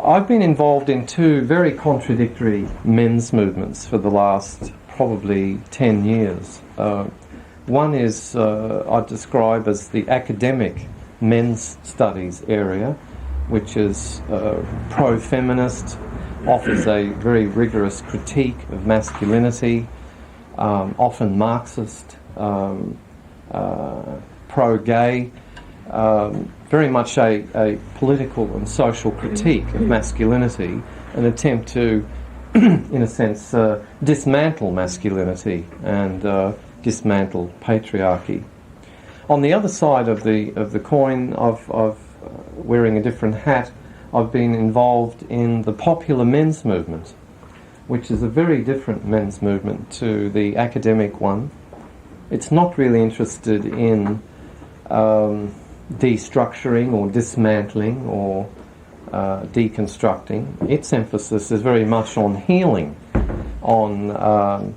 I've been involved in two very contradictory men's movements for the last probably 10 years. One is I describe as the academic men's studies area, which is pro-feminist, offers a very rigorous critique of masculinity, often Marxist, pro-gay, very much a political and social critique of masculinity, an attempt to, in a sense, dismantle masculinity and dismantle patriarchy. On the other side of the coin of wearing a different hat, I've been involved in the popular men's movement, which is a very different men's movement to the academic one. It's not really interested in destructuring or dismantling or deconstructing. Its emphasis is very much on healing, on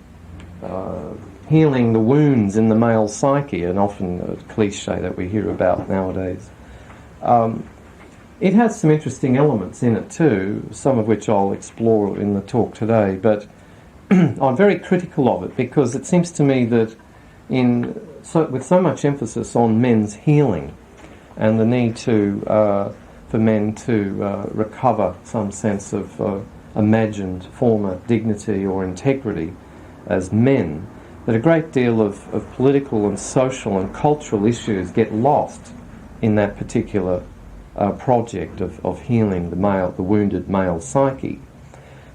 healing the wounds in the male psyche, and often a cliche that we hear about nowadays. It has some interesting elements in it too, some of which I'll explore in the talk today, but I'm very critical of it because it seems to me that with so much emphasis on men's healing and the need for men to recover some sense of imagined former dignity or integrity as men, that a great deal of political and social and cultural issues get lost in that particular project of healing the wounded male psyche.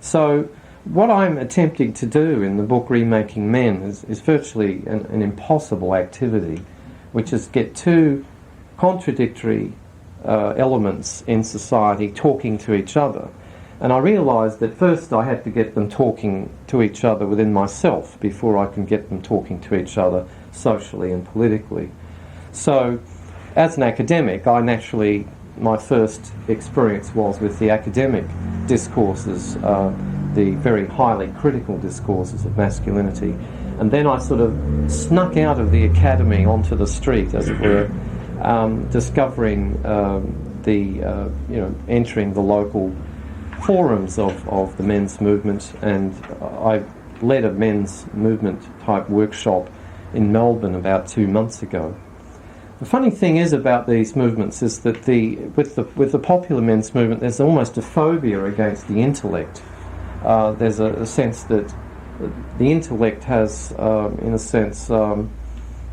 So what I'm attempting to do in the book Remaking Men is virtually an impossible activity, which is get two contradictory elements in society talking to each other. And I realised that first I had to get them talking to each other within myself before I can get them talking to each other socially and politically. So, as an academic, my first experience was with the academic discourses, the very highly critical discourses of masculinity. And then I sort of snuck out of the academy onto the street, as it were, discovering entering the local forums of the men's movement, and I led a men's movement type workshop in Melbourne about 2 months ago. The funny thing is about these movements is that with the popular men's movement, there's almost a phobia against the intellect. There's a sense that the intellect has, in a sense,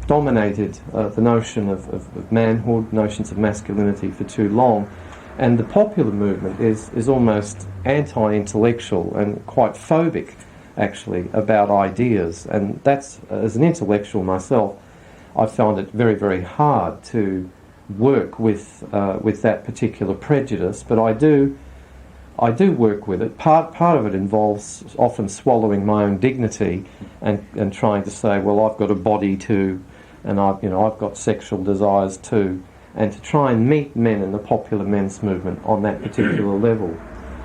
dominated the notion of manhood, notions of masculinity for too long. And the popular movement is almost anti-intellectual and quite phobic, actually, about ideas. And that's, as an intellectual myself, I found it very, very hard to work with that particular prejudice. But I do work with it. Part of it involves often swallowing my own dignity and trying to say, well, I've got a body too, and I've got sexual desires too, and to try and meet men in the popular men's movement on that particular level.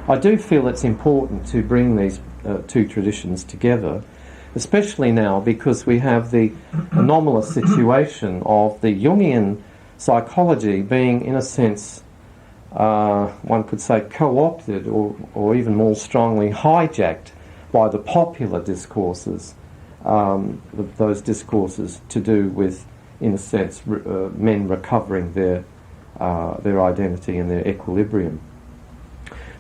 I do feel it's important to bring these two traditions together, especially now because we have the anomalous situation of the Jungian psychology being, in a sense, one could say co-opted or even more strongly hijacked by the popular discourses, those discourses to do with, in a sense, men recovering their identity and their equilibrium.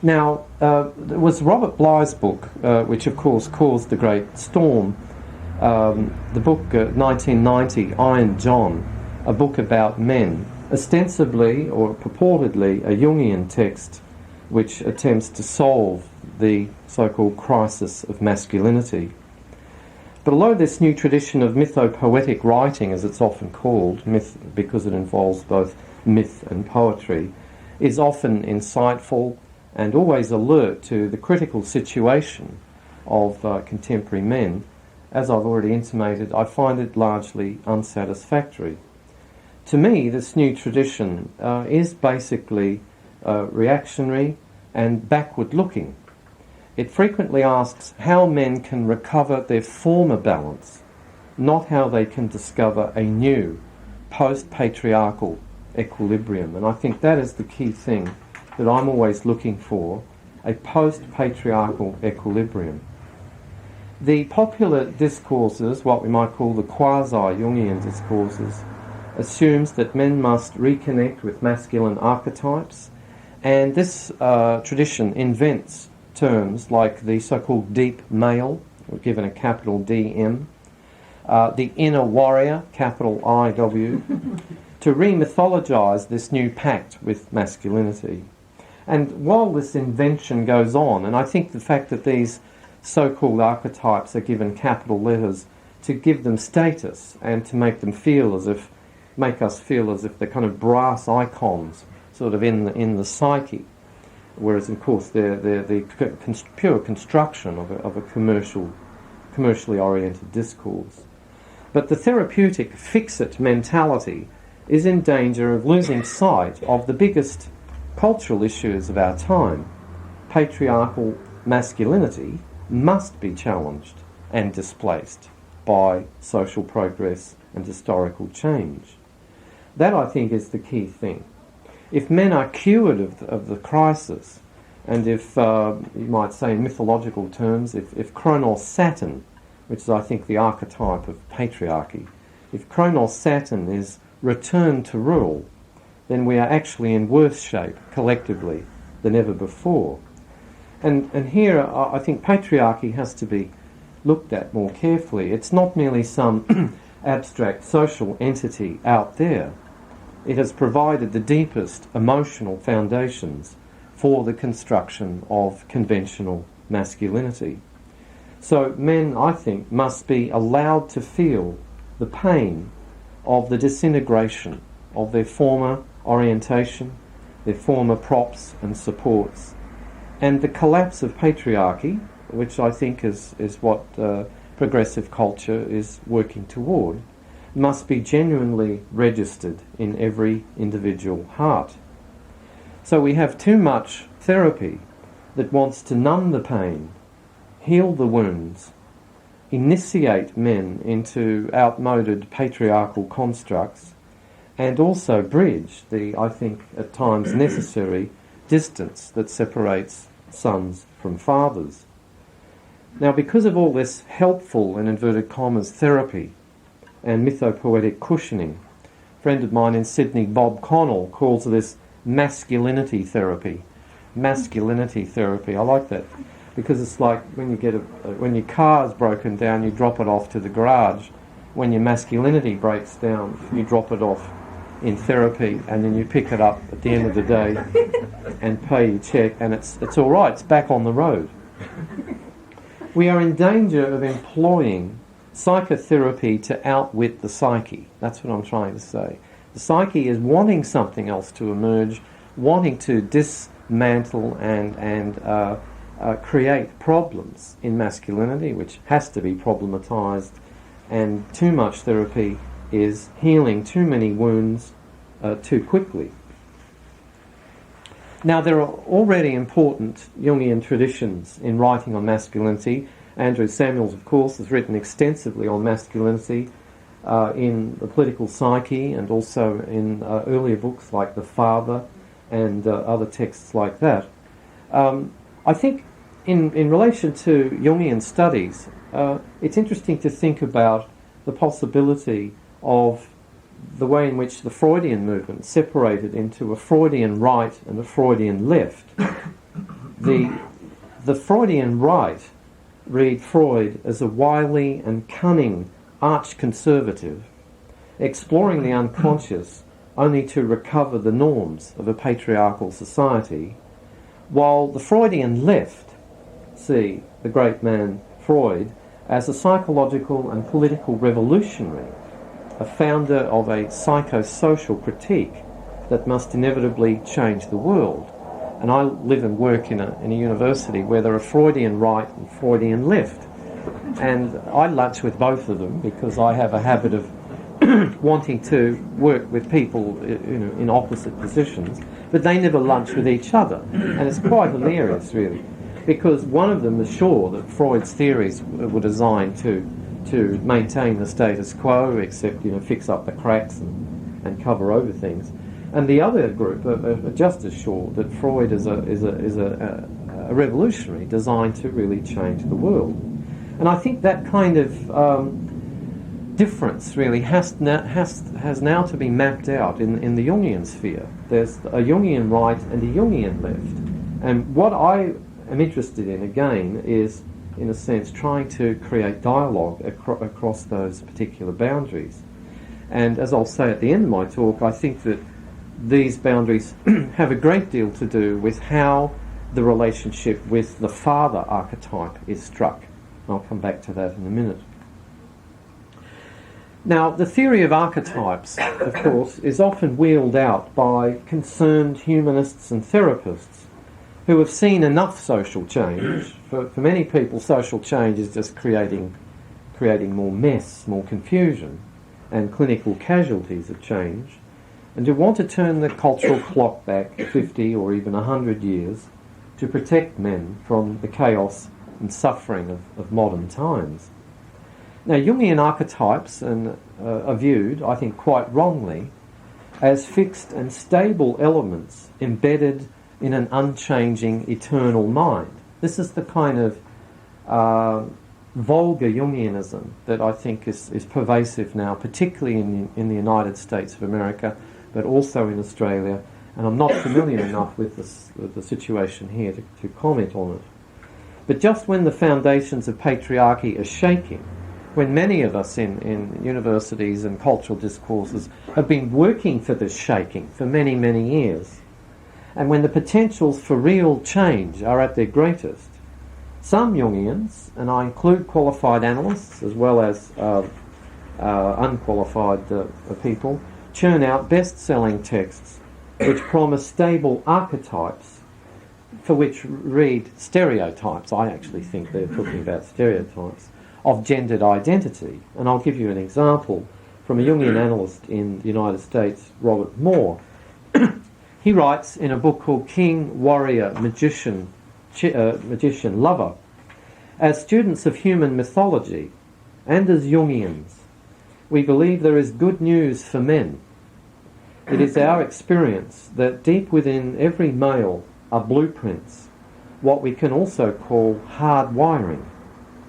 Now, there was Robert Bly's book, which of course caused the great storm, the book 1990, Iron John, a book about men, ostensibly or purportedly a Jungian text which attempts to solve the so-called crisis of masculinity. But although this new tradition of mythopoetic writing, as it's often called, myth because it involves both myth and poetry, is often insightful and always alert to the critical situation of contemporary men, as I've already intimated, I find it largely unsatisfactory. To me, this new tradition is basically reactionary and backward-looking. It frequently asks how men can recover their former balance, not how they can discover a new post-patriarchal equilibrium. And I think that is the key thing that I'm always looking for, a post-patriarchal equilibrium. The popular discourses, what we might call the quasi-Jungian discourses, assumes that men must reconnect with masculine archetypes, and this tradition invents terms like the so-called deep male, given a capital DM, the inner warrior, capital IW, to re-mythologise this new pact with masculinity. And while this invention goes on, and I think the fact that these so-called archetypes are given capital letters to give them status and to make us feel as if they're kind of brass icons, sort of in the psyche, whereas of course they're the pure construction of a commercially oriented discourse. But the therapeutic fix-it mentality is in danger of losing sight of the biggest cultural issues of our time. Patriarchal masculinity must be challenged and displaced by social progress and historical change. That, I think, is the key thing. If men are cured of the crisis, and if, you might say in mythological terms, if Kronos Saturn, which is, I think, the archetype of patriarchy, if Kronos Saturn is returned to rule, then we are actually in worse shape collectively than ever before. And here I think patriarchy has to be looked at more carefully. It's not merely some abstract social entity out there. It has provided the deepest emotional foundations for the construction of conventional masculinity. So men, I think, must be allowed to feel the pain of the disintegration of their former orientation, their former props and supports, and the collapse of patriarchy, which I think is what progressive culture is working toward, must be genuinely registered in every individual heart. So we have too much therapy that wants to numb the pain, heal the wounds, initiate men into outmoded patriarchal constructs, and also bridge the, I think, at times necessary distance that separates sons from fathers. Now, because of all this helpful, in inverted commas, therapy and mythopoetic cushioning, a friend of mine in Sydney, Bob Connell, calls this masculinity therapy. Masculinity therapy, I like that, because it's like when you get when your car's broken down, you drop it off to the garage. When your masculinity breaks down, you drop it off in therapy, and then you pick it up at the end of the day and pay your check, and it's all right, it's back on the road. We are in danger of employing psychotherapy to outwit the psyche. That's what I'm trying to say. The psyche is wanting something else to emerge, wanting to dismantle and create problems in masculinity, which has to be problematized, and too much therapy is healing too many wounds too quickly. Now, there are already important Jungian traditions in writing on masculinity. Andrew Samuels, of course, has written extensively on masculinity in the political psyche, and also in earlier books like The Father and other texts like that. I think in relation to Jungian studies, it's interesting to think about the possibility of the way in which the Freudian movement separated into a Freudian right and a Freudian left. The Freudian right read Freud as a wily and cunning arch-conservative, exploring the unconscious only to recover the norms of a patriarchal society, while the Freudian left see the great man Freud as a psychological and political revolutionary, a founder of a psychosocial critique that must inevitably change the world. And I live and work in a university where there are Freudian right and Freudian left. And I lunch with both of them because I have a habit of wanting to work with people in opposite positions, but they never lunch with each other. And it's quite hilarious, really, because one of them is sure that Freud's theories were designed to maintain the status quo, except fix up the cracks and cover over things. And the other group are just as sure that Freud is a revolutionary designed to really change the world. And I think that kind of difference really has now to be mapped out in the Jungian sphere. There's a Jungian right and a Jungian left. And what I am interested in, again, is, in a sense, trying to create dialogue across those particular boundaries. And as I'll say at the end of my talk, I think that these boundaries have a great deal to do with how the relationship with the father archetype is struck. I'll come back to that in a minute. Now, the theory of archetypes, of course, is often wheeled out by concerned humanists and therapists who have seen enough social change. For many people, social change is just creating more mess, more confusion, and clinical casualties of change, and who want to turn the cultural clock back 50 or even 100 years to protect men from the chaos and suffering of modern times. Now, Jungian archetypes are viewed, I think quite wrongly, as fixed and stable elements embedded in an unchanging eternal mind. This is the kind of vulgar Jungianism that I think is pervasive now, particularly in the United States of America, but also in Australia, and I'm not familiar enough with the situation here to comment on it. But just when the foundations of patriarchy are shaking, when many of us in universities and cultural discourses have been working for this shaking for many, many years, and when the potentials for real change are at their greatest, some Jungians, and I include qualified analysts as well as unqualified people, churn out best-selling texts which promise stable archetypes for which read stereotypes. I actually think they're talking about stereotypes of gendered identity. And I'll give you an example from a Jungian analyst in the United States, Robert Moore. He writes in a book called King, Warrior, Magician, Lover, as students of human mythology and as Jungians, we believe there is good news for men. It is our experience that deep within every male are blueprints, what we can also call hard wiring,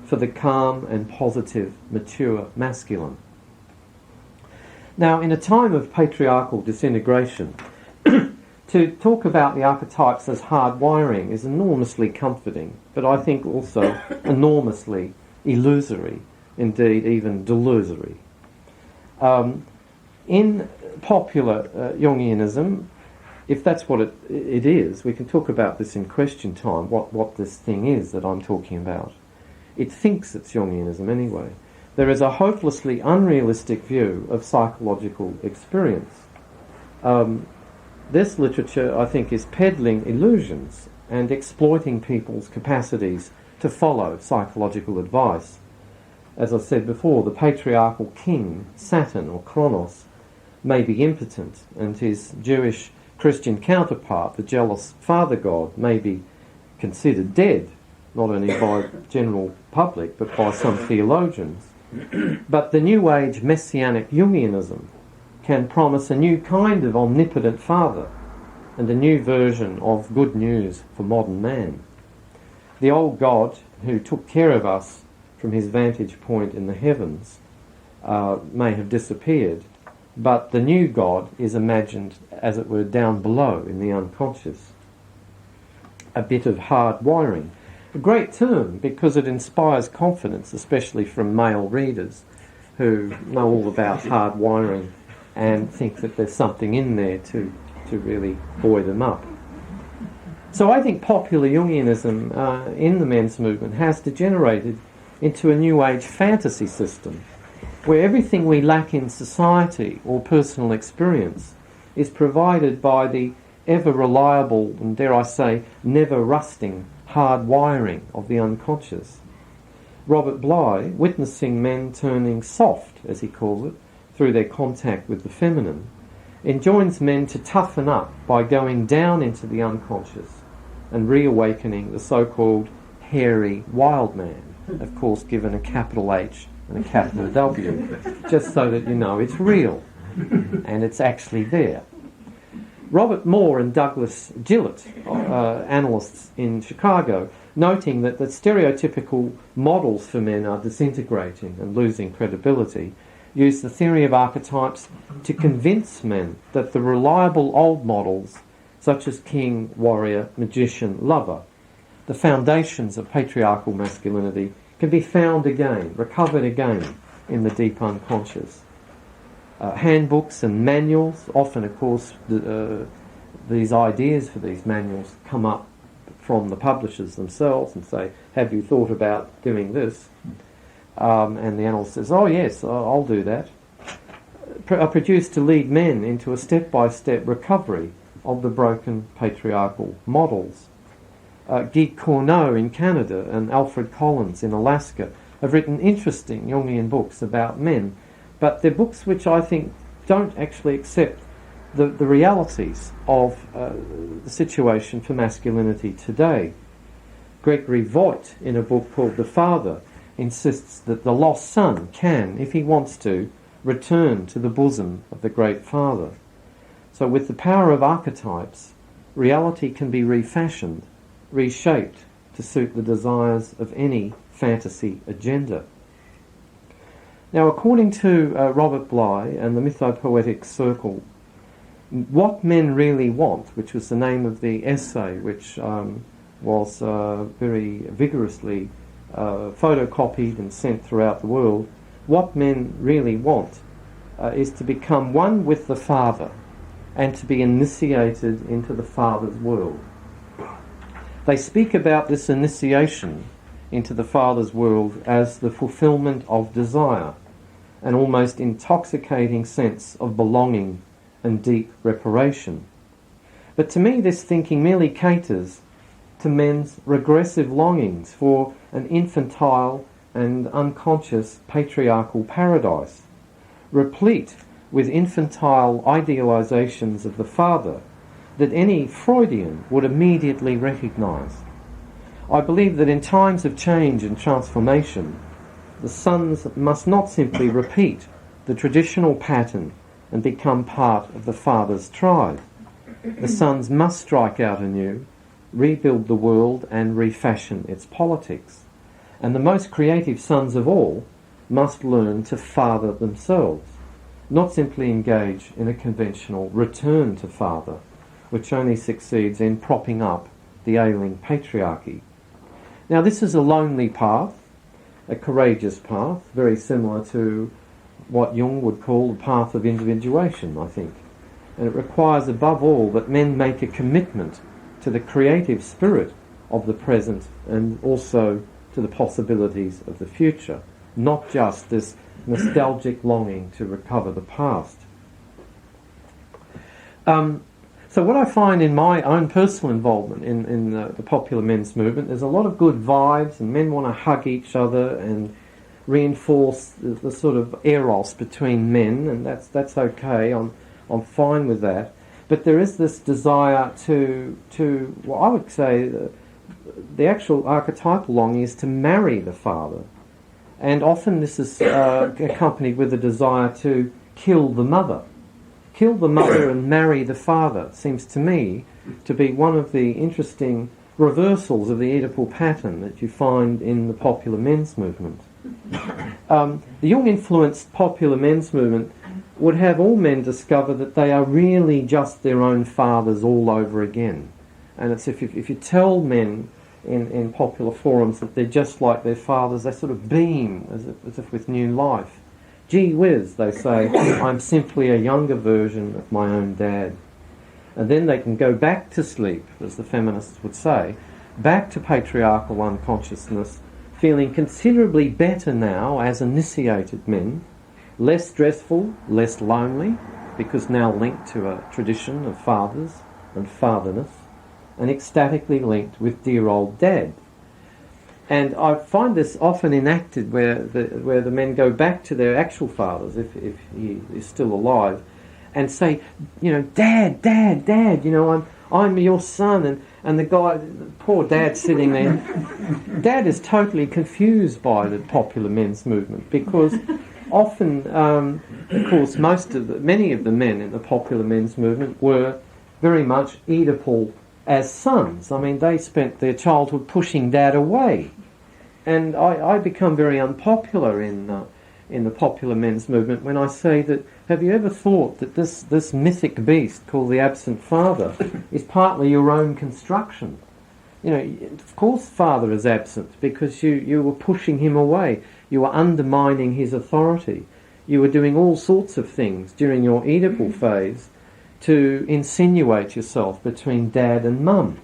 for the calm and positive, mature masculine. Now, in a time of patriarchal disintegration, to talk about the archetypes as hard wiring is enormously comforting, but I think also enormously illusory, indeed even delusory. In popular Jungianism, if that's what it is, we can talk about this in question time, what this thing is that I'm talking about. It thinks it's Jungianism anyway. There is a hopelessly unrealistic view of psychological experience. This literature, I think, is peddling illusions and exploiting people's capacities to follow psychological advice. As I said before, the patriarchal king, Saturn or Kronos, may be impotent, and his Jewish Christian counterpart, the jealous father god, may be considered dead, not only by general public but by some theologians. But the New Age messianic Jungianism can promise a new kind of omnipotent father and a new version of good news for modern man. The old God who took care of us from his vantage point in the heavens may have disappeared, but the new God is imagined, as it were, down below in the unconscious. A bit of hard wiring. A great term because it inspires confidence, especially from male readers who know all about hard wiring and think that there's something in there to really buoy them up. So I think popular Jungianism in the men's movement has degenerated into a New Age fantasy system where everything we lack in society or personal experience is provided by the ever-reliable and, dare I say, never-rusting hard wiring of the unconscious. Robert Bly, witnessing men turning soft, as he calls it, through their contact with the feminine, enjoins men to toughen up by going down into the unconscious and reawakening the so-called hairy wild man, of course given a capital H and a capital W, just so that you know it's real and it's actually there. Robert Moore and Douglas Gillett, analysts in Chicago, noting that the stereotypical models for men are disintegrating and losing credibility, use the theory of archetypes to convince men that the reliable old models, such as king, warrior, magician, lover, the foundations of patriarchal masculinity, can be found again, recovered again in the deep unconscious. Handbooks and manuals, often of course these ideas for these manuals come up from the publishers themselves and say, have you thought about doing this? And the analyst says, oh yes, I'll do that. Are produced to lead men into a step-by-step recovery of the broken patriarchal models. Guy Corneau in Canada and Alfred Collins in Alaska have written interesting Jungian books about men, but they're books which I think don't actually accept the realities of the situation for masculinity today. Gregory Voigt, in a book called The Father, insists that the lost son can, if he wants to, return to the bosom of the great father. So with the power of archetypes, reality can be refashioned, reshaped to suit the desires of any fantasy agenda. Now, according to Robert Bly and the Mythopoetic Circle, What Men Really Want, which was the name of the essay which was very vigorously photocopied and sent throughout the world, what men really want is to become one with the Father and to be initiated into the Father's world. They speak about this initiation into the Father's world as the fulfillment of desire, an almost intoxicating sense of belonging and deep reparation. But to me, this thinking merely caters to men's regressive longings for an infantile and unconscious patriarchal paradise, replete with infantile idealizations of the father that any Freudian would immediately recognize. I believe that in times of change and transformation, the sons must not simply repeat the traditional pattern and become part of the father's tribe. The sons must strike out anew, rebuild the world and refashion its politics. And the most creative sons of all must learn to father themselves, not simply engage in a conventional return to father, which only succeeds in propping up the ailing patriarchy. Now, this is a lonely path, a courageous path, very similar to what Jung would call the path of individuation, I think. And it requires, above all, that men make a commitment to the creative spirit of the present and also to the possibilities of the future, not just this nostalgic longing to recover the past. So what I find in my own personal involvement in the popular men's movement, there's a lot of good vibes, and men want to hug each other and reinforce the sort of eros between men, and that's okay. I'm fine with that. But there is this desire to well, I would say the actual archetypal longing is to marry the father, and often this is accompanied with a desire to kill the mother. Kill the mother and marry the father seems to me to be one of the interesting reversals of the Oedipal pattern that you find in the popular men's movement. The Jung-influenced popular men's movement would have all men discover that they are really just their own fathers all over again. And it's if you tell men in popular forums that they're just like their fathers, they sort of beam as if with new life. Gee whiz, they say, I'm simply a younger version of my own dad. And then they can go back to sleep, as the feminists would say, back to patriarchal unconsciousness, feeling considerably better now as initiated men, less stressful, less lonely, because now linked to a tradition of fathers and fatherness, and ecstatically linked with dear old dad. And I find this often enacted where the men go back to their actual fathers, if he is still alive, and say, you know, Dad, you know, I'm your son, and the guy, poor Dad sitting there, Dad is totally confused by the popular men's movement, because often, of course, many of the men in the popular men's movement were very much Oedipal as sons. I mean, they spent their childhood pushing dad away. And I become very unpopular in the popular men's movement when I say that, have you ever thought that this mythic beast called the absent father is partly your own construction? You know, of course father is absent because you were pushing him away. You were undermining his authority. You were doing all sorts of things during your Oedipal phase to insinuate yourself between dad and mum.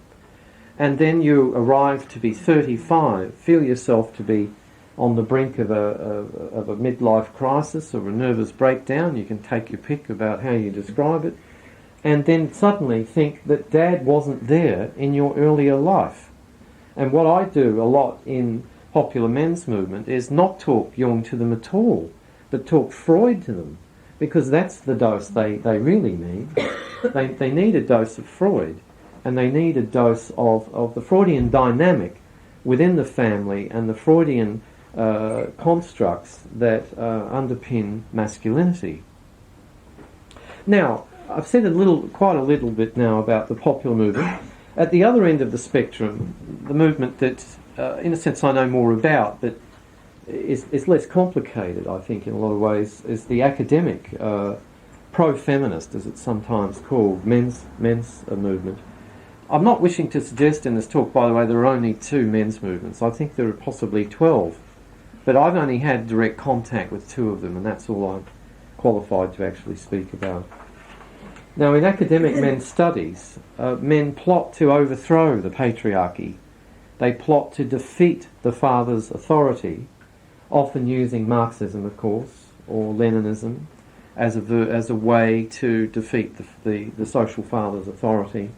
And then you arrive to be 35, feel yourself to be on the brink of a midlife crisis or a nervous breakdown. You can take your pick about how you describe it. And then suddenly think that dad wasn't there in your earlier life. And what I do a lot in popular men's movement is not talk Jung to them at all, but talk Freud to them, because that's the dose they really need. They need a dose of Freud, and they need a dose of the Freudian dynamic within the family and the Freudian constructs that underpin masculinity. Now, I've said quite a little bit now about the popular movement. At the other end of the spectrum, the movement that, in a sense, I know more about, but is less complicated, I think, in a lot of ways, is the academic, pro-feminist, as it's sometimes called, men's movement. I'm not wishing to suggest in this talk, by the way, there are only 2 men's movements. I think there are possibly 12. But I've only had direct contact with 2 of them, and that's all I'm qualified to actually speak about. Now, in academic men's studies, men plot to overthrow the patriarchy. They plot to defeat the father's authority, often using Marxism, of course, or Leninism, as a way to defeat the social father's authority,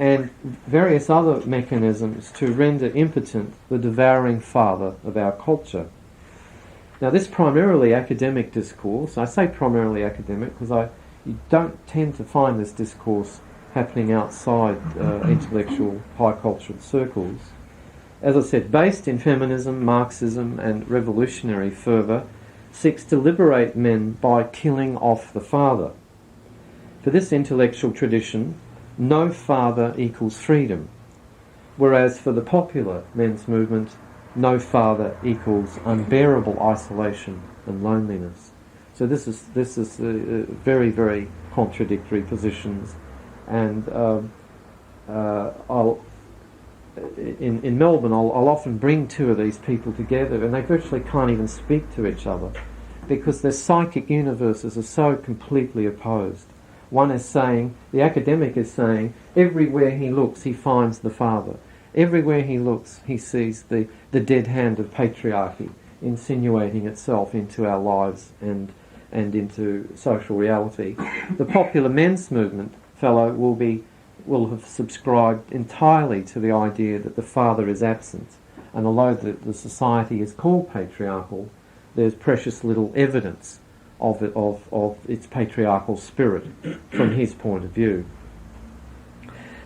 and various other mechanisms to render impotent the devouring father of our culture. Now, this primarily academic discourse, I say primarily academic because you don't tend to find this discourse happening outside intellectual high cultural circles. As I said, based in feminism, Marxism and revolutionary fervour, seeks to liberate men by killing off the father. For this intellectual tradition, no father equals freedom, whereas for the popular men's movement, no father equals unbearable isolation and loneliness. So this is very, very contradictory positions, and in Melbourne I'll often bring 2 of these people together, and they virtually can't even speak to each other because their psychic universes are so completely opposed. One is saying, the academic is saying, everywhere he looks he finds the father. Everywhere he looks he sees the dead hand of patriarchy insinuating itself into our lives and into social reality. The popular men's movement fellow will have subscribed entirely to the idea that the father is absent, and although the society is called patriarchal, there's precious little evidence of its patriarchal spirit from his point of view.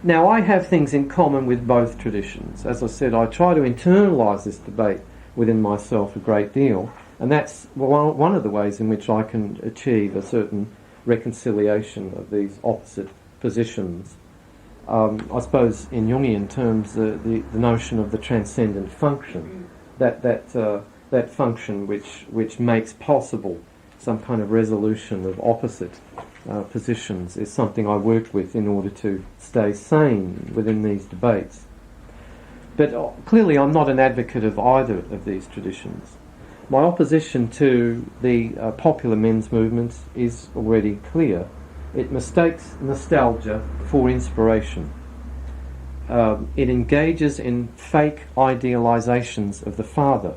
Now, I have things in common with both traditions. As I said, I try to internalise this debate within myself a great deal, and that's one of the ways in which I can achieve a certain reconciliation of these opposite positions. I suppose in Jungian terms, the notion of the transcendent function, that function which makes possible some kind of resolution of opposite positions, is something I work with in order to stay sane within these debates. But clearly I'm not an advocate of either of these traditions. My opposition to the popular men's movements is already clear. It mistakes nostalgia for inspiration. It engages in fake idealizations of the father,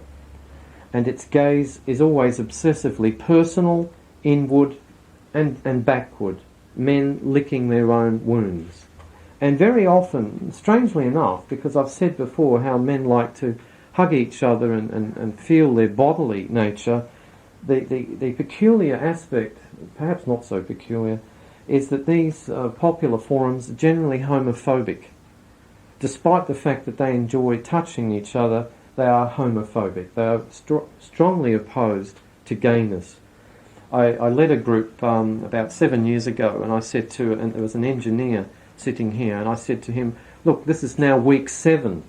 and its gaze is always obsessively personal, inward, and backward, men licking their own wounds. And very often, strangely enough, because I've said before how men like to hug each other and feel their bodily nature, the peculiar aspect, perhaps not so peculiar, is that these popular forums are generally homophobic. Despite the fact that they enjoy touching each other, they are homophobic. They are strongly opposed to gayness. I led a group about 7 years ago, and I said to, and there was an engineer sitting here, and I said to him, look, this is now week 7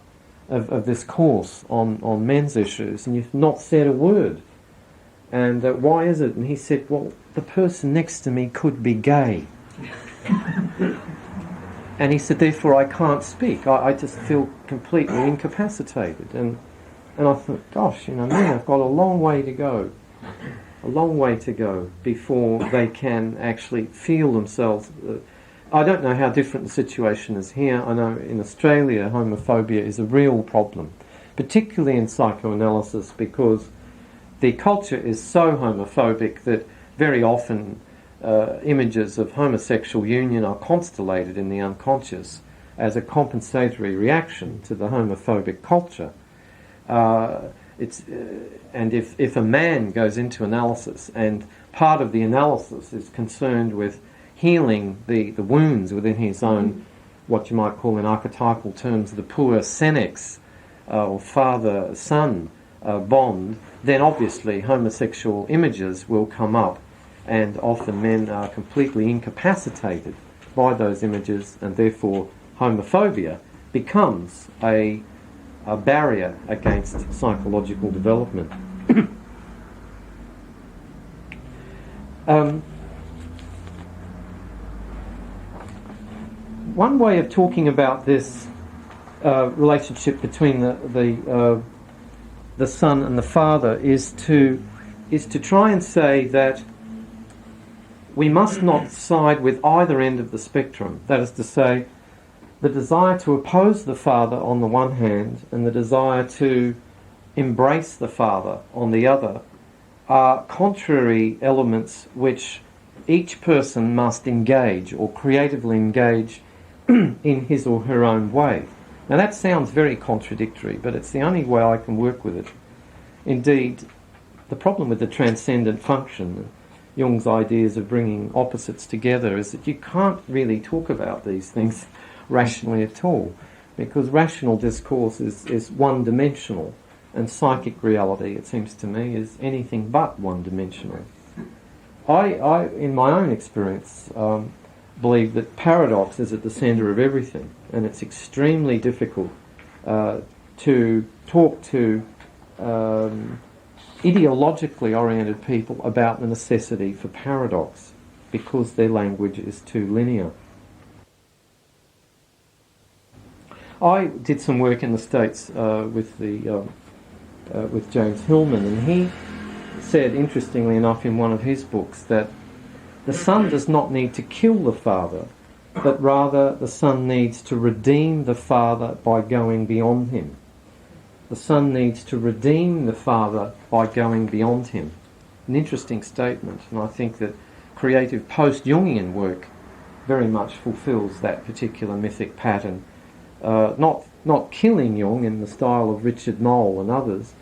of this course on men's issues, and you've not said a word. And why is it? And he said, well, the person next to me could be gay. And he said, therefore I can't speak. I just feel completely incapacitated. And I thought, gosh, men have got a long way to go. A long way to go before they can actually feel themselves. I don't know how different the situation is here. I know in Australia homophobia is a real problem, particularly in psychoanalysis, because the culture is so homophobic that very often images of homosexual union are constellated in the unconscious as a compensatory reaction to the homophobic culture. And if a man goes into analysis and part of the analysis is concerned with healing the wounds within his own, what you might call in archetypal terms, the poor senex or father-son bond, then obviously homosexual images will come up, and often men are completely incapacitated by those images, and therefore homophobia becomes a barrier against psychological development. One way of talking about this relationship between the son and the father is to try and say that we must not side with either end of the spectrum. That is to say, the desire to oppose the father on the one hand and the desire to embrace the father on the other are contrary elements which each person must engage or creatively engage in his or her own way. Now that sounds very contradictory, but it's the only way I can work with it. Indeed, the problem with the transcendent function, Jung's ideas of bringing opposites together, is that you can't really talk about these things rationally at all, because rational discourse is one-dimensional, and psychic reality, it seems to me, is anything but one-dimensional. I in my own experience, believe that paradox is at the centre of everything, and it's extremely difficult to talk to ideologically oriented people about the necessity for paradox, because their language is too linear. I did some work in the States with James Hillman, and he said, interestingly enough, in one of his books, that the son does not need to kill the father, but rather the son needs to redeem the father by going beyond him. The son needs to redeem the father by going beyond him. An interesting statement, and I think that creative post-Jungian work very much fulfills that particular mythic pattern. Not killing Jung in the style of Richard Knoll and others,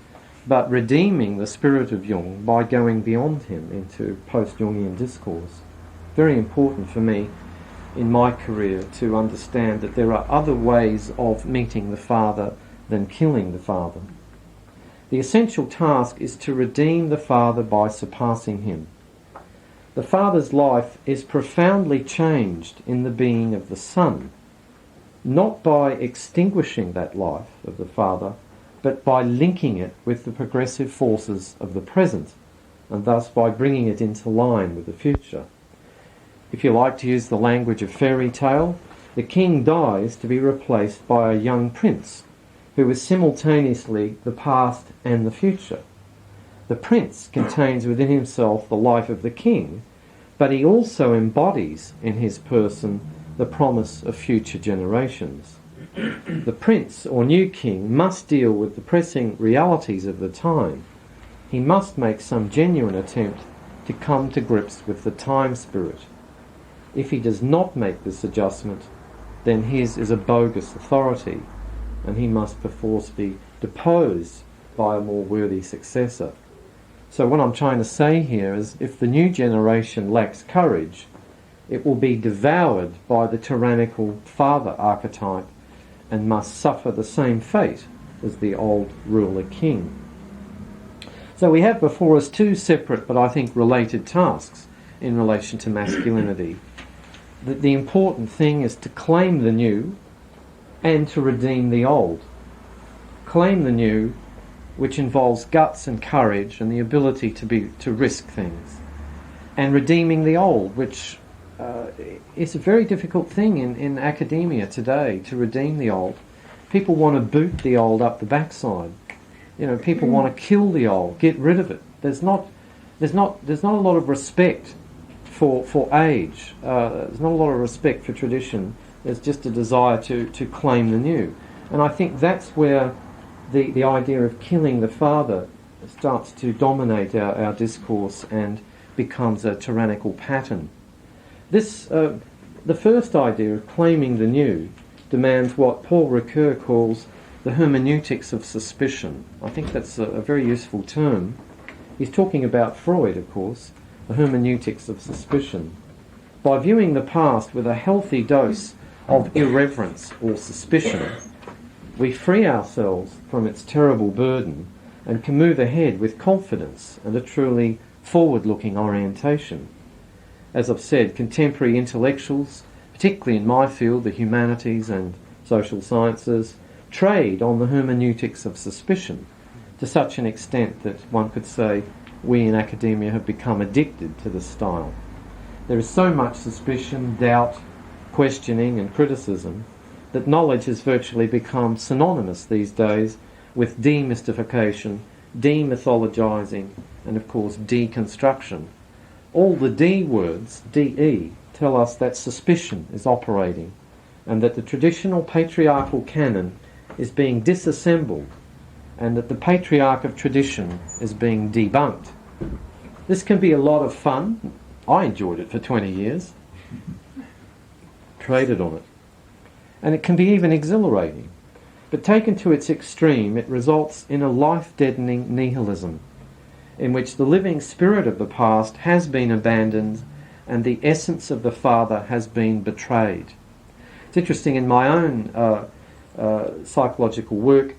but redeeming the spirit of Jung by going beyond him into post-Jungian discourse. Very important for me in my career to understand that there are other ways of meeting the father than killing the father. The essential task is to redeem the father by surpassing him. The father's life is profoundly changed in the being of the son, not by extinguishing that life of the father, but by linking it with the progressive forces of the present, and thus by bringing it into line with the future. If you like to use the language of fairy tale, the king dies to be replaced by a young prince, who is simultaneously the past and the future. The prince contains within himself the life of the king, but he also embodies in his person the promise of future generations. The prince or new king must deal with the pressing realities of the time. He must make some genuine attempt to come to grips with the time spirit. If he does not make this adjustment, then his is a bogus authority, and he must perforce be deposed by a more worthy successor. So what I'm trying to say here is, if the new generation lacks courage, it will be devoured by the tyrannical father archetype and must suffer the same fate as the old ruler king. So we have before us two separate but I think related tasks in relation to masculinity. The important thing is to claim the new and to redeem the old. Claim the new, which involves guts and courage and the ability to risk things. And redeeming the old, which is a very difficult thing in academia today, to redeem the old. People want to boot the old up the backside. You know, people want to kill the old, get rid of it. There's not a lot of respect for age. There's not a lot of respect for tradition. There's just a desire to claim the new. And I think that's where the idea of killing the father starts to dominate our discourse and becomes a tyrannical pattern. The first idea of claiming the new demands what Paul Ricoeur calls the hermeneutics of suspicion. I think that's a very useful term. He's talking about Freud, of course, the hermeneutics of suspicion. By viewing the past with a healthy dose of irreverence or suspicion, we free ourselves from its terrible burden and can move ahead with confidence and a truly forward-looking orientation. As I've said, contemporary intellectuals, particularly in my field, the humanities and social sciences, trade on the hermeneutics of suspicion to such an extent that one could say we in academia have become addicted to the style. There is so much suspicion, doubt, questioning and criticism that knowledge has virtually become synonymous these days with demystification, demythologizing and of course deconstruction. All the D words, DE, tell us that suspicion is operating and that the traditional patriarchal canon is being disassembled and that the patriarch of tradition is being debunked. This can be a lot of fun. I enjoyed it for 20 years. Traded on it. And it can be even exhilarating. But taken to its extreme, it results in a life-deadening nihilism in which the living spirit of the past has been abandoned and the essence of the father has been betrayed. It's interesting, in my own psychological work,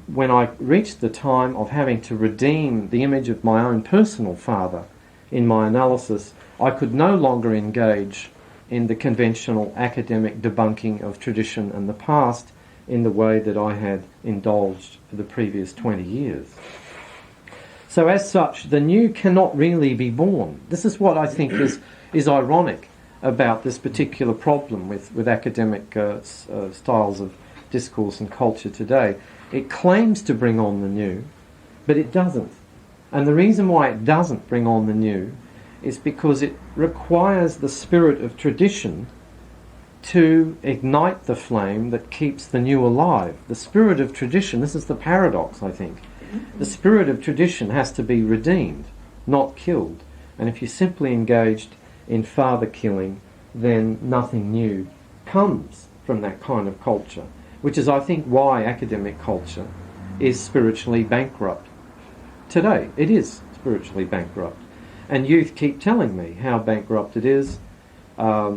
when I reached the time of having to redeem the image of my own personal father in my analysis, I could no longer engage in the conventional academic debunking of tradition and the past in the way that I had indulged for the previous 20 years. So as such, the new cannot really be born. This is what I think is ironic about this particular problem with academic styles of discourse and culture today. It claims to bring on the new, but it doesn't. And the reason why it doesn't bring on the new is because it requires the spirit of tradition to ignite the flame that keeps the new alive. The spirit of tradition, this is the paradox, I think. The spirit of tradition has to be redeemed, not killed. And if you're simply engaged in father killing, then nothing new comes from that kind of culture, which is, I think, why academic culture is spiritually bankrupt. Today, it is spiritually bankrupt. And youth keep telling me how bankrupt it is. A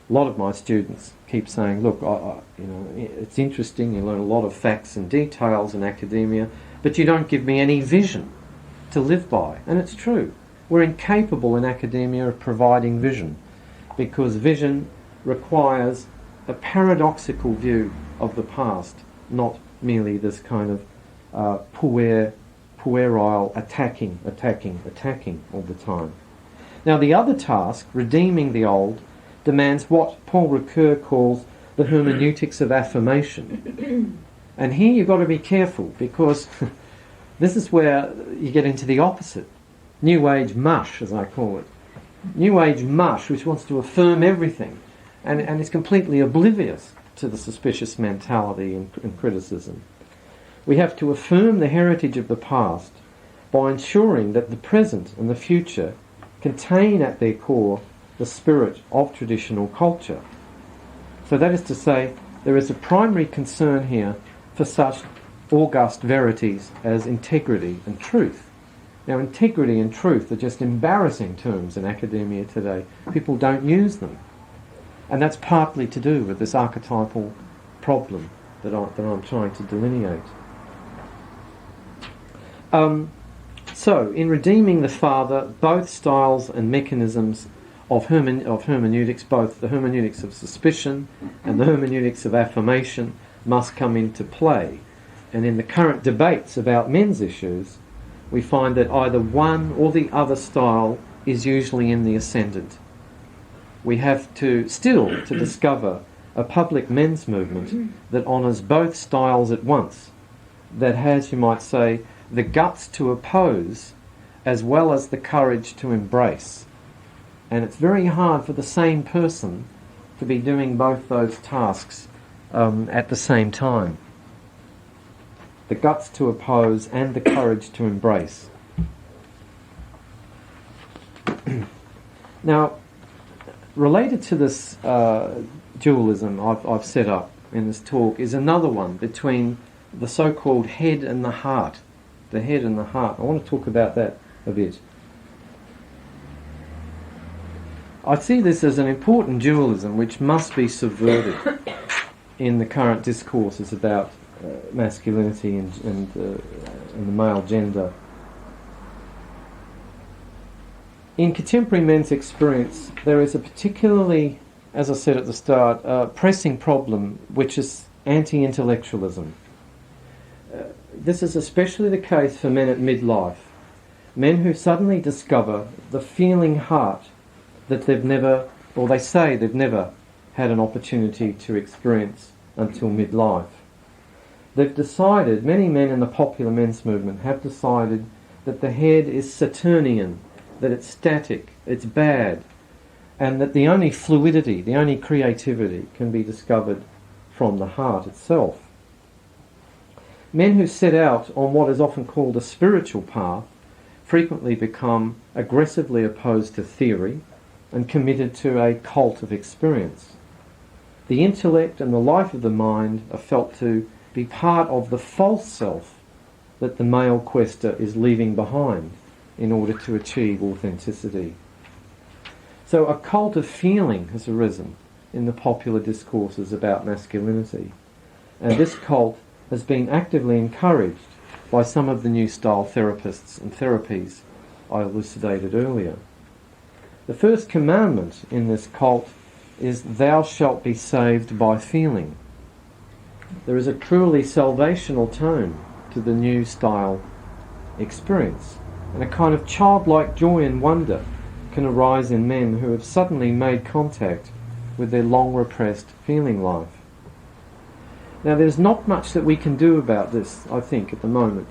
lot of my students keep saying, look, it's interesting, you learn a lot of facts and details in academia, but you don't give me any vision to live by. And it's true. We're incapable in academia of providing vision, because vision requires a paradoxical view of the past, not merely this kind of puerile attacking all the time. Now the other task, redeeming the old, demands what Paul Ricoeur calls the hermeneutics of affirmation. And here you've got to be careful, because this is where you get into the opposite. New Age mush, as I call it. New Age mush, which wants to affirm everything and is completely oblivious to the suspicious mentality and criticism. We have to affirm the heritage of the past by ensuring that the present and the future contain at their core the spirit of traditional culture. So that is to say, there is a primary concern here for such august verities as integrity and truth. Now, integrity and truth are just embarrassing terms in academia today. People don't use them. And that's partly to do with this archetypal problem that I'm trying to delineate. So, in redeeming the Father, both styles and mechanisms of hermeneutics, both the hermeneutics of suspicion and the hermeneutics of affirmation, must come into play. And in the current debates about men's issues, we find that either one or the other style is usually in the ascendant. We have to discover a public men's movement that honours both styles at once, that has, you might say, the guts to oppose as well as the courage to embrace. And it's very hard for the same person to be doing both those tasks at the same time. The guts to oppose and the courage to embrace. Now, related to this dualism I've set up in this talk is another one between the so-called head and the heart. The head and the heart. I want to talk about that a bit. I see this as an important dualism which must be subverted in the current discourses about masculinity and the male gender. In contemporary men's experience, there is a particularly, as I said at the start, pressing problem which is anti-intellectualism. This is especially the case for men at midlife, men who suddenly discover the feeling heart that they've never, or they say they've never had an opportunity to experience until midlife. They've decided, many men in the popular men's movement have decided that the head is Saturnian, that it's static, it's bad, and that the only fluidity, the only creativity can be discovered from the heart itself. Men who set out on what is often called a spiritual path frequently become aggressively opposed to theory and committed to a cult of experience. The intellect and the life of the mind are felt to be part of the false self that the male quester is leaving behind in order to achieve authenticity. So a cult of feeling has arisen in the popular discourses about masculinity, and this cult has been actively encouraged by some of the new style therapists and therapies I elucidated earlier. The first commandment in this cult is, "Thou shalt be saved by feeling." There is a truly salvational tone to the new style experience, and a kind of childlike joy and wonder can arise in men who have suddenly made contact with their long repressed feeling life. Now, there's not much that we can do about this, I think, at the moment,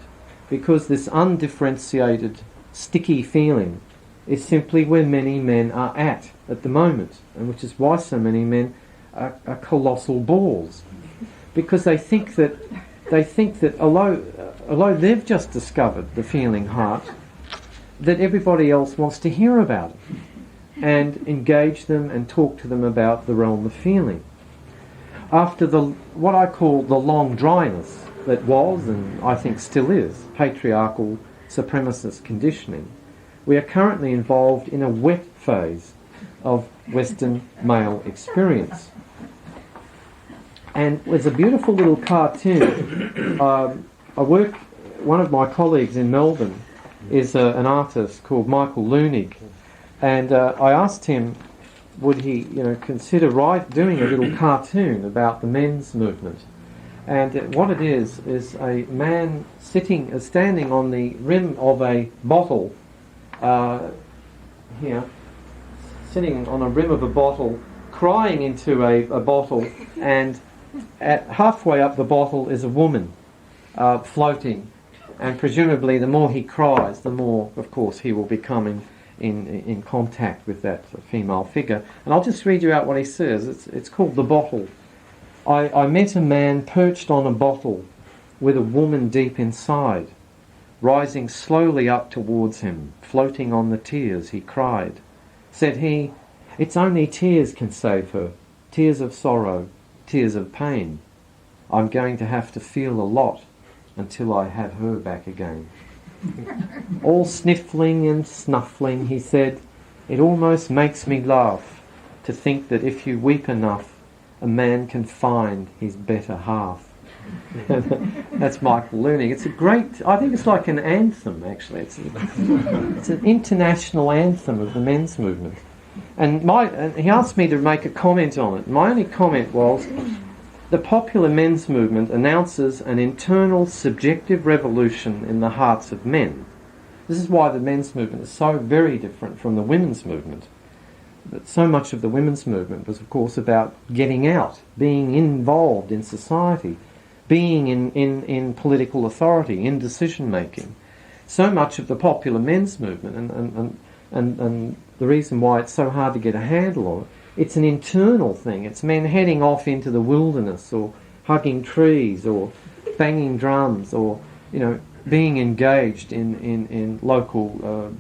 because this undifferentiated, sticky feeling is simply where many men are at the moment, and which is why so many men are colossal bores, because they think that although they've just discovered the feeling heart, that everybody else wants to hear about it and engage them and talk to them about the realm of feeling. After what I call the long dryness that was, and I think still is, patriarchal supremacist conditioning, we are currently involved in a wet phase of Western male experience. And there's a beautiful little cartoon. One of my colleagues in Melbourne is an artist called Michael Leunig, and I asked him, would he, consider doing a little cartoon about the men's movement? And what it is a man standing on the rim of a bottle, sitting on a rim of a bottle, crying into a bottle, and halfway up the bottle is a woman floating, and presumably the more he cries, the more, of course, he will become in contact with that female figure. And I'll just read you out what he says. It's called The Bottle. I met a man perched on a bottle with a woman deep inside, rising slowly up towards him, floating on the tears, he cried. Said he, "It's only tears can save her, tears of sorrow, tears of pain. I'm going to have to feel a lot until I have her back again." All sniffling and snuffling, he said, "It almost makes me laugh to think that if you weep enough, a man can find his better half." That's Michael Looning. It's a great, I think it's like an anthem, actually. It's an international anthem of the men's movement. And he asked me to make a comment on it. My only comment was, the popular men's movement announces an internal subjective revolution in the hearts of men. This is why the men's movement is so very different from the women's movement. But so much of the women's movement was, of course, about getting out, being involved in society, being in political authority, in decision-making. So much of the popular men's movement, and the reason why it's so hard to get a handle on it, it's an internal thing. It's men heading off into the wilderness, or hugging trees, or banging drums, or, being engaged in local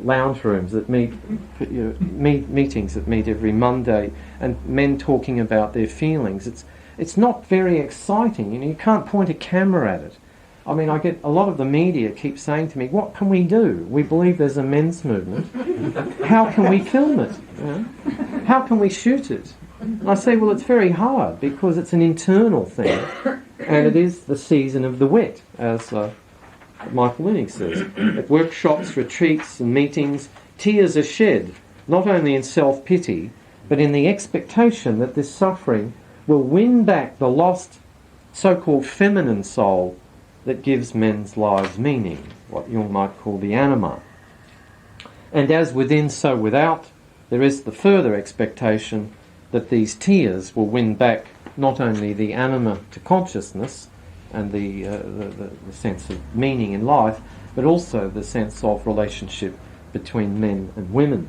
lounge rooms that meetings that meet every Monday, and men talking about their feelings. It's not very exciting. You can't point a camera at it. I mean, I get a lot of the media keep saying to me, "What can we do? We believe there's a men's movement. How can we film it? How can we shoot it?" And I say, well, it's very hard because it's an internal thing, and it is the season of the wet, as Michael Looning says. At workshops, retreats and meetings, tears are shed, not only in self-pity, but in the expectation that this suffering will win back the lost so-called feminine soul that gives men's lives meaning, what Jung might call the anima. And as within, so without, there is the further expectation that these tears will win back not only the anima to consciousness and the sense of meaning in life, but also the sense of relationship between men and women.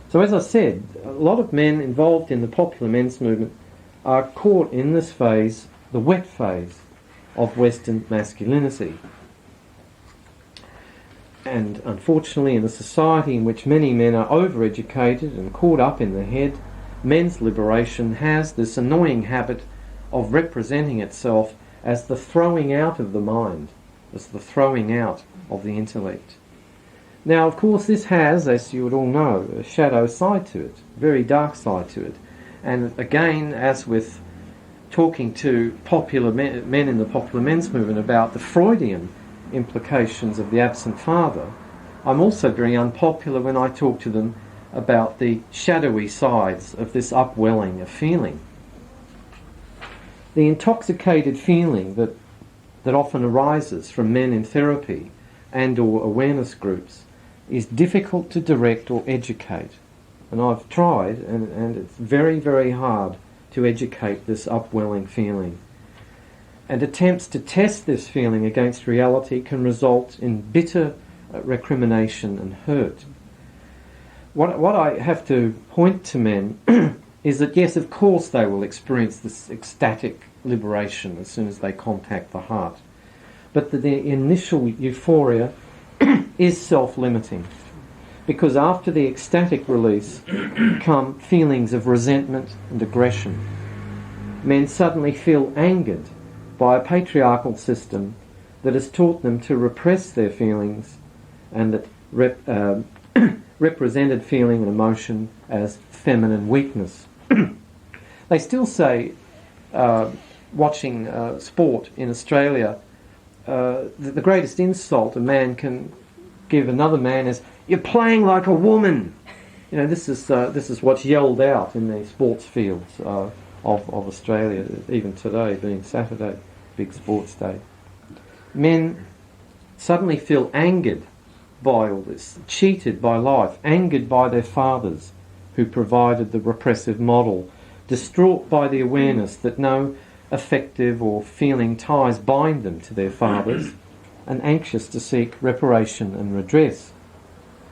So as I said, a lot of men involved in the popular men's movement are caught in this phase, the wet phase, of Western masculinity. And unfortunately, in a society in which many men are overeducated and caught up in the head, men's liberation has this annoying habit of representing itself as the throwing out of the mind, as the throwing out of the intellect. Now, of course, this has, as you would all know, a shadow side to it, a very dark side to it. And again, as with talking to popular men in the popular men's movement about the Freudian implications of the absent father, I'm also very unpopular when I talk to them about the shadowy sides of this upwelling of feeling. The intoxicated feeling that often arises from men in therapy and or awareness groups is difficult to direct or educate. And I've tried, and it's very, very hard to educate this upwelling feeling. And attempts to test this feeling against reality can result in bitter recrimination and hurt. What I have to point to men is that, yes, of course they will experience this ecstatic liberation as soon as they contact the heart. But the initial euphoria is self-limiting. Because after the ecstatic release come feelings of resentment and aggression. Men suddenly feel angered by a patriarchal system that has taught them to repress their feelings and that represented feeling and emotion as feminine weakness. They still say, watching sport in Australia, the greatest insult a man can give another man is, "You're playing like a woman." This is what's yelled out in the sports fields of Australia, even today, being Saturday, big sports day. Men suddenly feel angered by all this, cheated by life, angered by their fathers who provided the repressive model, distraught by the awareness that no affective or feeling ties bind them to their fathers, and anxious to seek reparation and redress.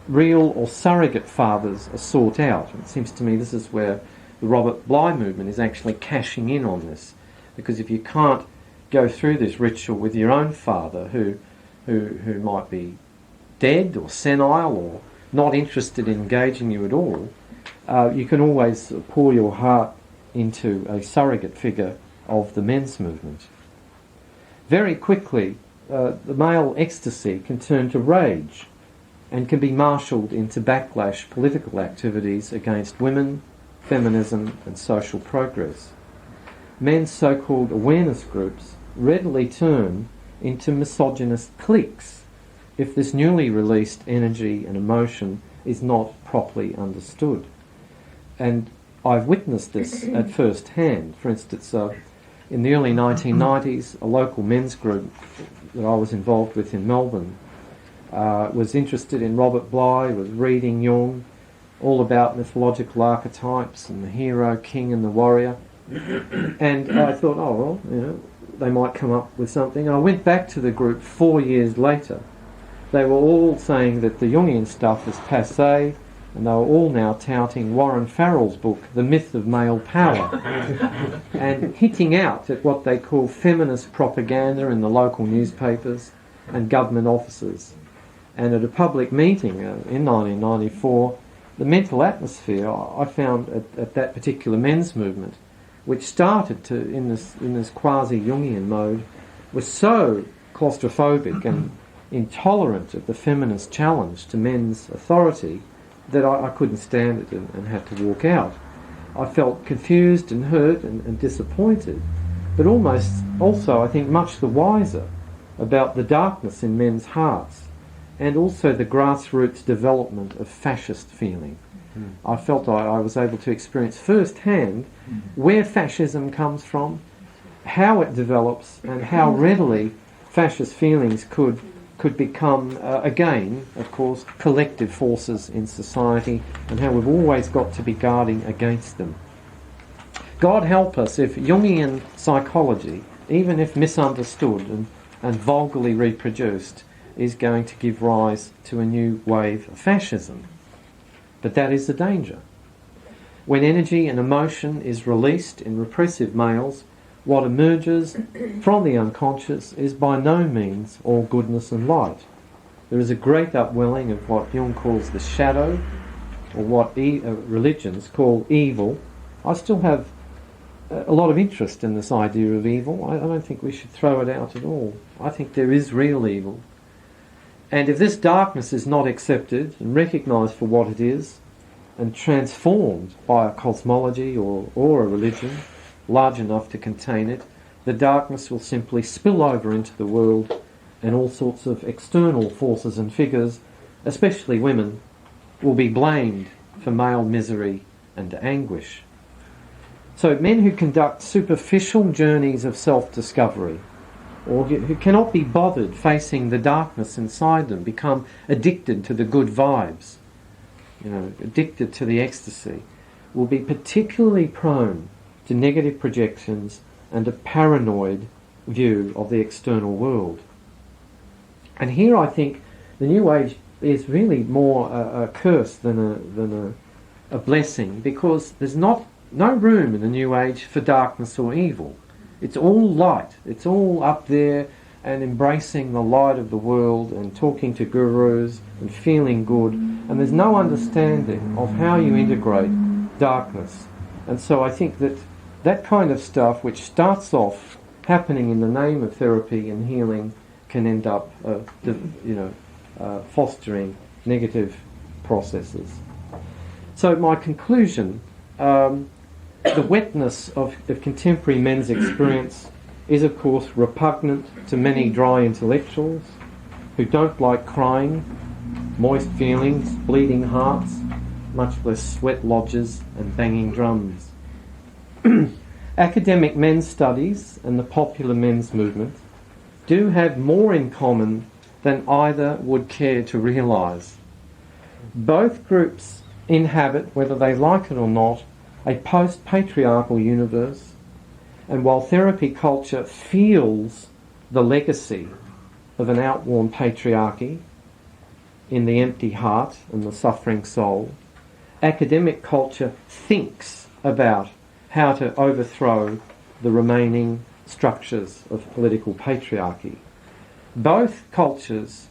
Real or surrogate fathers are sought out. It seems to me this is where the Robert Bly movement is actually cashing in on this, because if you can't go through this ritual with your own father who might be dead or senile or not interested in engaging you at all, you can always pour your heart into a surrogate figure of the men's movement. Very quickly, the male ecstasy can turn to rage and can be marshalled into backlash political activities against women, feminism and social progress. men's so-called awareness groups readily turn into misogynist cliques if this newly released energy and emotion is not properly understood. And I've witnessed this at first hand. For instance, in the early 1990s, a local men's group that I was involved with in Melbourne was interested in Robert Bly, was reading Jung, all about mythological archetypes and the hero, king and the warrior. And I thought, oh, well, you know, they might come up with something. And I went back to the group 4 years later. They were all saying that the Jungian stuff is passé, and they were all now touting Warren Farrell's book, The Myth of Male Power, and hitting out at what they call feminist propaganda in the local newspapers and government offices. And at a public meeting in 1994, the mental atmosphere I found at that particular men's movement, which started in this quasi-Jungian mode, was so claustrophobic and intolerant of the feminist challenge to men's authority that I couldn't stand it and had to walk out. I felt confused and hurt and disappointed, but also I think much the wiser about the darkness in men's hearts and also the grassroots development of fascist feeling. I felt I was able to experience firsthand where fascism comes from, how it develops, and how readily fascist feelings could become, again, of course, collective forces in society, and how we've always got to be guarding against them. God help us if Jungian psychology, even if misunderstood and vulgarly reproduced, is going to give rise to a new wave of fascism. But that is the danger. When energy and emotion is released in repressive males, what emerges from the unconscious is by no means all goodness and light. There is a great upwelling of what Jung calls the shadow, or what religions call evil. I still have a lot of interest in this idea of evil. I don't think we should throw it out at all. I think there is real evil. And if this darkness is not accepted and recognised for what it is, and transformed by a cosmology or a religion large enough to contain it, the darkness will simply spill over into the world, and all sorts of external forces and figures, especially women, will be blamed for male misery and anguish. So men who conduct superficial journeys of self-discovery, or who cannot be bothered facing the darkness inside them, become addicted to the good vibes, addicted to the ecstasy, will be particularly prone to negative projections and a paranoid view of the external world. And here I think the New Age is really more a curse than a blessing, because there's no room in the New Age for darkness or evil. It's all light. It's all up there and embracing the light of the world and talking to gurus and feeling good. And there's no understanding of how you integrate darkness. And so I think that kind of stuff, which starts off happening in the name of therapy and healing, can end up fostering negative processes. So my conclusion, the wetness of contemporary men's experience is of course repugnant to many dry intellectuals who don't like crying, moist feelings, bleeding hearts, much less sweat lodges and banging drums. Academic men's studies and the popular men's movement do have more in common than either would care to realise. Both groups inhabit, whether they like it or not, a post-patriarchal universe, and while therapy culture feels the legacy of an outworn patriarchy in the empty heart and the suffering soul, academic culture thinks about how to overthrow the remaining structures of political patriarchy. Both cultures,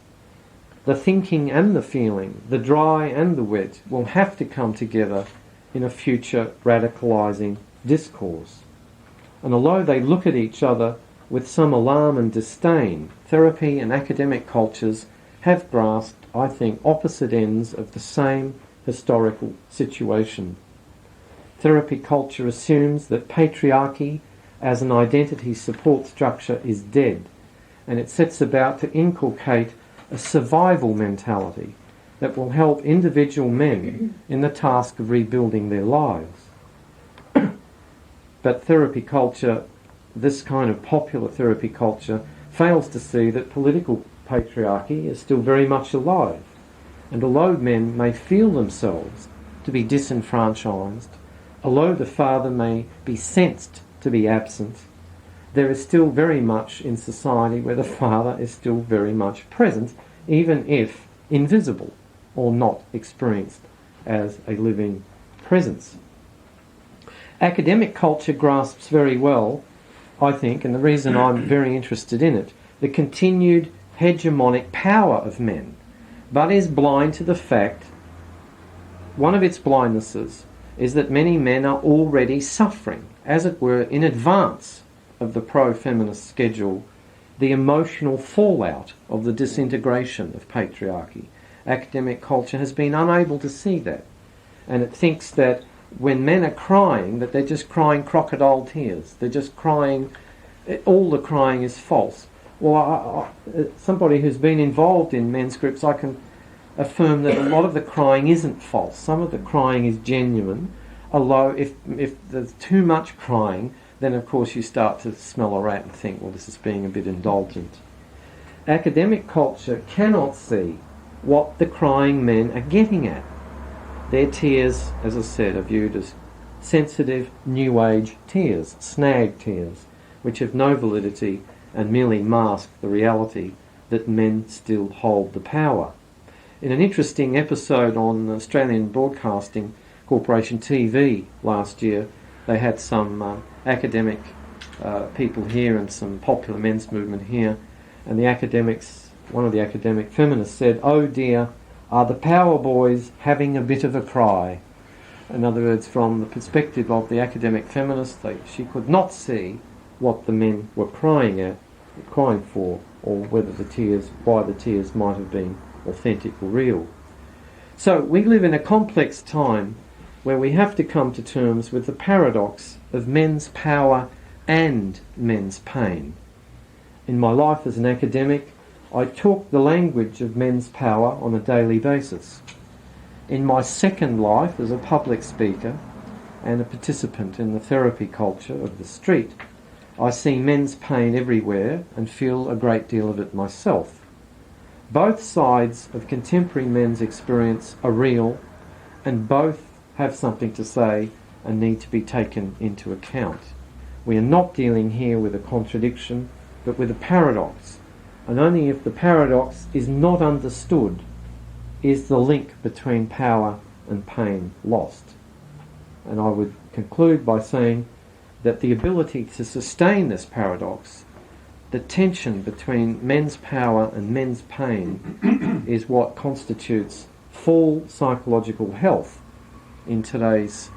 the thinking and the feeling, the dry and the wet, will have to come together in a future radicalising discourse. And although they look at each other with some alarm and disdain, therapy and academic cultures have grasped, I think, opposite ends of the same historical situation. Therapy culture assumes that patriarchy as an identity support structure is dead, and it sets about to inculcate a survival mentality that will help individual men in the task of rebuilding their lives. But therapy culture, this kind of popular therapy culture, fails to see that political patriarchy is still very much alive. And although men may feel themselves to be disenfranchised, although the father may be sensed to be absent, there is still very much in society where the father is still very much present, even if invisible or not experienced as a living presence. Academic culture grasps very well, I think, and the reason I'm very interested in it, the continued hegemonic power of men, but is blind to the fact, one of its blindnesses is that many men are already suffering, as it were, in advance of the pro-feminist schedule, the emotional fallout of the disintegration of patriarchy. Academic culture has been unable to see that, and it thinks that when men are crying, that they're just crying crocodile tears. They're just crying, all the crying is false. Well, somebody who's been involved in men's groups, I can affirm that a lot of the crying isn't false. Some of the crying is genuine, although if there's too much crying, then of course you start to smell a rat and think, well, this is being a bit indulgent. Academic culture cannot see what the crying men are getting at. Their tears, as I said, are viewed as sensitive, new age tears, snag tears, which have no validity and merely mask the reality that men still hold the power. In an interesting episode on Australian Broadcasting Corporation TV last year, they had some academic people here and some popular men's movement here, and the academics, one of the academic feminists said, "Oh dear, are the power boys having a bit of a cry?" In other words, from the perspective of the academic feminist, she could not see what the men were crying for, or whether why the tears might have been authentic or real. So we live in a complex time where we have to come to terms with the paradox of men's power and men's pain. In my life as an academic, I talk the language of men's power on a daily basis. In my second life as a public speaker and a participant in the therapy culture of the street, I see men's pain everywhere and feel a great deal of it myself. Both sides of contemporary men's experience are real, and both have something to say and need to be taken into account. We are not dealing here with a contradiction, but with a paradox. And only if the paradox is not understood is the link between power and pain lost. And I would conclude by saying that the ability to sustain this paradox, the tension between men's power and men's pain, is what constitutes full psychological health in today's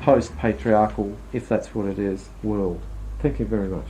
post-patriarchal, if that's what it is, world. Thank you very much.